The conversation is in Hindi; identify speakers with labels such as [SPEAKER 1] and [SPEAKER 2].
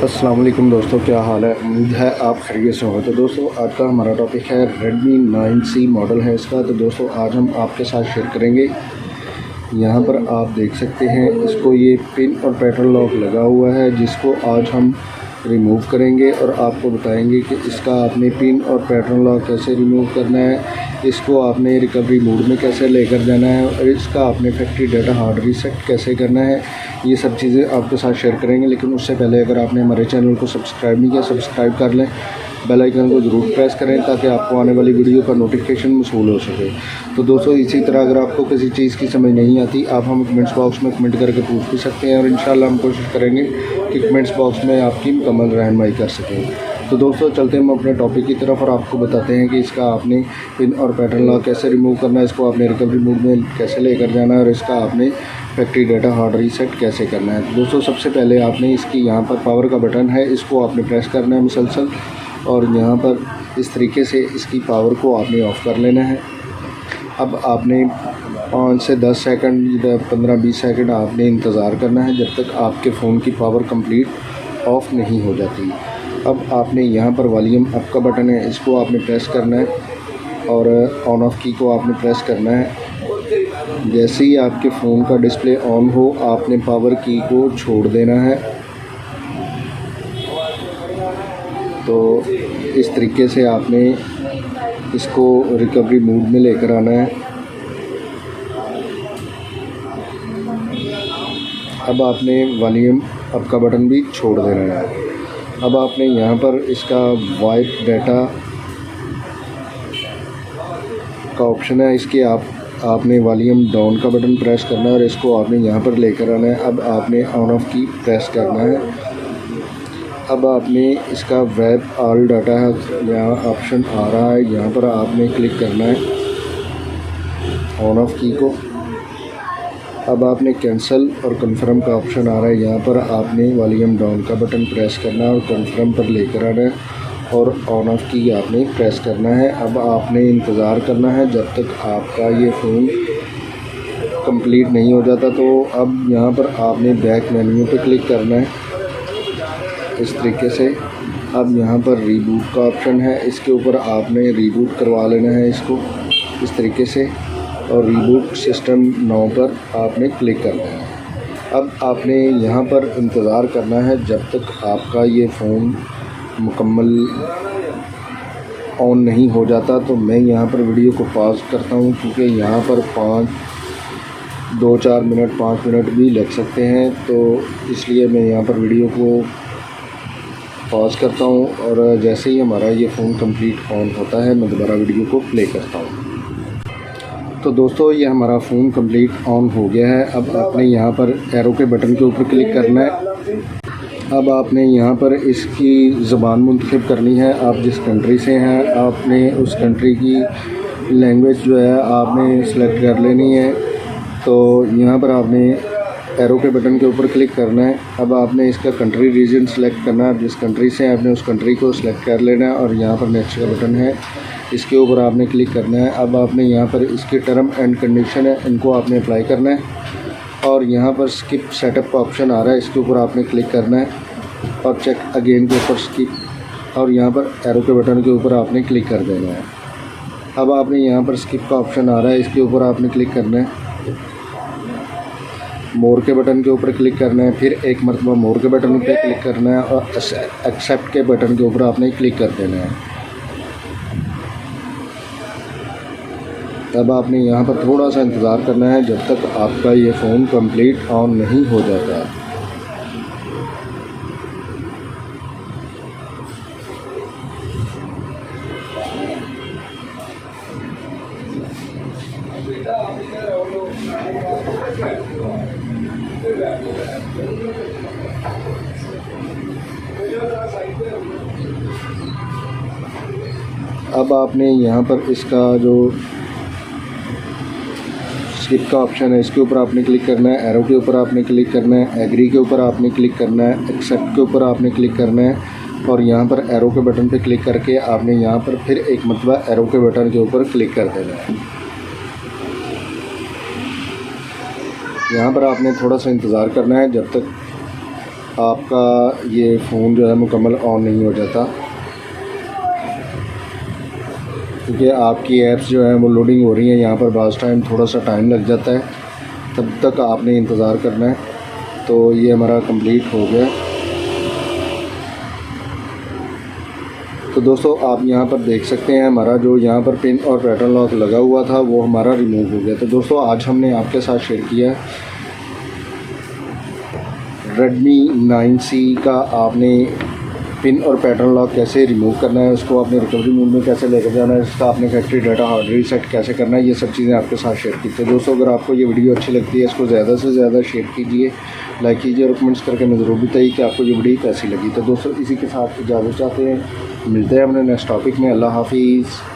[SPEAKER 1] अस्सलाम वालेकुम दोस्तों, क्या हाल है। उम्मीद है आप खैरियत से हो। तो दोस्तों आज का हमारा टॉपिक है Redmi 9C मॉडल है इसका। तो दोस्तों आज हम आपके साथ शेयर करेंगे। यहाँ पर आप देख सकते हैं इसको ये पिन और पैटर्न लॉक लगा हुआ है, जिसको आज हम रिमूव करेंगे और आपको बताएंगे कि इसका आपने पिन और पैटर्न लॉक कैसे रिमूव करना है, इसको आपने रिकवरी मोड में कैसे लेकर जाना है और इसका आपने फैक्ट्री डाटा हार्ड रीसेट कैसे करना है। ये सब चीज़ें आपके साथ शेयर करेंगे। लेकिन उससे पहले अगर आपने हमारे चैनल को सब्सक्राइब नहीं किया, सब्सक्राइब कर लें, बेल आइकन को ज़रूर प्रेस करें ताकि आपको आने वाली वीडियो का नोटिफिकेशन मौसूल हो सके। तो दोस्तों इसी तरह अगर आपको किसी चीज़ की समझ नहीं आती, आप हम कमेंट्स बॉक्स में कमेंट करके पूछ भी सकते हैं और इंशाल्लाह हम कोशिश करेंगे कि कमेंट्स बॉक्स में आपकी मुकम्मल रहनुमाई कर सकें। तो दोस्तों चलते हैं हम अपने टॉपिक की तरफ और आपको बताते हैं कि इसका आपने पिन और पैटर्न लॉक कैसे रिमूव करना है, इसको आपने रिकवरी मोड में कैसे लेकर जाना है और इसका आपने फैक्ट्री डाटा हार्ड रीसेट कैसे करना है। तो दोस्तों सबसे पहले आपने इसकी यहाँ पर पावर का बटन है, इसको आपने प्रेस करना है मुसलसल और यहाँ पर इस तरीके से इसकी पावर को आपने ऑफ़ कर लेना है। अब आपने 5 से 10 सेकंड या 15-20 सेकंड आपने इंतज़ार करना है जब तक आपके फ़ोन की पावर कंप्लीट ऑफ़ नहीं हो जाती। अब आपने यहाँ पर वॉल्यूम अप का बटन है, इसको आपने प्रेस करना है और ऑन ऑफ़ की को आपने प्रेस करना है। जैसे ही आपके फ़ोन का डिस्प्ले ऑन हो, आपने पावर की को छोड़ देना है। तो इस तरीके से आपने इसको रिकवरी मोड में लेकर आना है। अब आपने वॉल्यूम अप का बटन भी छोड़ देना है। अब आपने यहाँ पर इसका वाइप डाटा का ऑप्शन है, इसके आपने वॉल्यूम डाउन का बटन प्रेस करना है और इसको आपने यहाँ पर लेकर आना है। अब आपने ऑन ऑफ की प्रेस करना है। अब आपने इसका वेब ऑल डाटा है, यहाँ ऑप्शन आ रहा है, यहाँ पर आपने क्लिक करना है ऑन ऑफ की को। अब आपने कैंसिल और कंफर्म का ऑप्शन आ रहा है, यहाँ पर आपने वॉल्यूम डाउन का बटन प्रेस करना है और कंफर्म पर लेकर आना है और ऑन ऑफ की आपने प्रेस करना है। अब आपने इंतज़ार करना है जब तक आपका ये फ़ोन कंप्लीट नहीं हो जाता। तो अब यहाँ पर आपने बैक मेन्यू पे क्लिक करना है इस तरीके से। अब यहाँ पर रीबूट का ऑप्शन है, इसके ऊपर आपने रीबूट करवा लेना है इसको इस तरीके से और रीबूट सिस्टम 9 पर आपने क्लिक करना है। अब आपने यहाँ पर इंतज़ार करना है जब तक आपका ये फ़ोन मुकम्मल ऑन नहीं हो जाता। तो मैं यहाँ पर वीडियो को पॉज करता हूँ क्योंकि यहाँ पर 2-4 मिनट 5 मिनट भी लग सकते हैं, तो इसलिए मैं यहाँ पर वीडियो को पॉज करता हूँ और जैसे ही हमारा ये फ़ोन कंप्लीट ऑन होता है मैं दोबारा वीडियो को प्ले करता हूँ। तो दोस्तों ये हमारा फ़ोन कंप्लीट ऑन हो गया है। अब आपने यहाँ पर एरो के बटन के ऊपर क्लिक करना है। अब आपने यहाँ पर इसकी ज़बान मुंतखब करनी है, आप जिस कंट्री से हैं आपने उस कंट्री की लैंग्वेज जो है आपने सेलेक्ट कर लेनी है। तो यहाँ पर आपने एरो के बटन के ऊपर क्लिक करना है। अब आपने इसका कंट्री रीजन सेलेक्ट करना है, जिस कंट्री से आपने उस कंट्री को सिलेक्ट कर लेना है और यहाँ पर नेक्स्ट का बटन है, इसके ऊपर आपने क्लिक करना है। अब आपने यहाँ पर इसके टर्म एंड कंडीशन है, इनको आपने अप्लाई करना है और यहाँ पर स्किप सेटअप का ऑप्शन आ रहा है, इसके ऊपर आपने क्लिक करना है और चेक अगेन के ऊपर स्किप और यहाँ पर एरो के बटन के ऊपर आपने क्लिक कर देना है। अब आपने यहाँ पर स्किप का ऑप्शन आ रहा है, इसके ऊपर आपने क्लिक करना है, मोर के बटन के ऊपर क्लिक करना है, फिर एक मरतबा मोर के बटन पे क्लिक करना है और एक्सेप्ट के बटन के ऊपर आपने क्लिक कर देना है। अब आपने यहाँ पर थोड़ा सा इंतज़ार करना है जब तक आपका ये फ़ोन कंप्लीट ऑन नहीं हो जाता। अब आपने यहाँ पर इसका जो स्किप का ऑप्शन है, इसके ऊपर आपने क्लिक करना है, एरो के ऊपर आपने क्लिक करना है, एग्री के ऊपर आपने क्लिक करना है, एक्सेप्ट के ऊपर आपने क्लिक करना है और यहाँ पर एरो के बटन पे क्लिक करके आपने यहाँ पर फिर एक मरतबा एरो के बटन के ऊपर क्लिक कर देना है। यहाँ पर आपने थोड़ा सा इंतज़ार करना है जब तक आपका ये फ़ोन जो है मुकम्मल ऑन नहीं हो जाता, क्योंकि आपकी ऐप्स जो हैं वो लोडिंग हो रही हैं। यहाँ पर बाज़ टाइम थोड़ा सा टाइम लग जाता है, तब तक आपने इंतज़ार करना है। तो ये हमारा कंप्लीट हो गया। तो दोस्तों आप यहाँ पर देख सकते हैं हमारा जो यहाँ पर पिन और पैटर्न लॉक लगा हुआ था वो हमारा रिमूव हो गया। तो दोस्तों आज हमने आपके साथ शेयर किया है Redmi 9C का आपने पिन और पैटर्न लॉक कैसे रिमूव करना है, उसको आपने रिकवरी मोड में कैसे लेकर जाना है, इसका आपने फैक्ट्री डाटा हार्ड रीसेट कैसे करना है, ये सब चीज़ें आपके साथ शेयर की। तो दोस्तों अगर आपको ये वीडियो अच्छी लगती है इसको ज़्यादा से ज़्यादा शेयर कीजिए, लाइक कीजिए और कमेंट्स करके मैं ज़रूर बताइए कि आपको ये वीडियो कैसी लगी। तो दोस्तों इसी के साथ इजाज़त चाहते हैं, मिलते हैं अपने नेक्स्ट टॉपिक में। अल्लाह हाफिज़।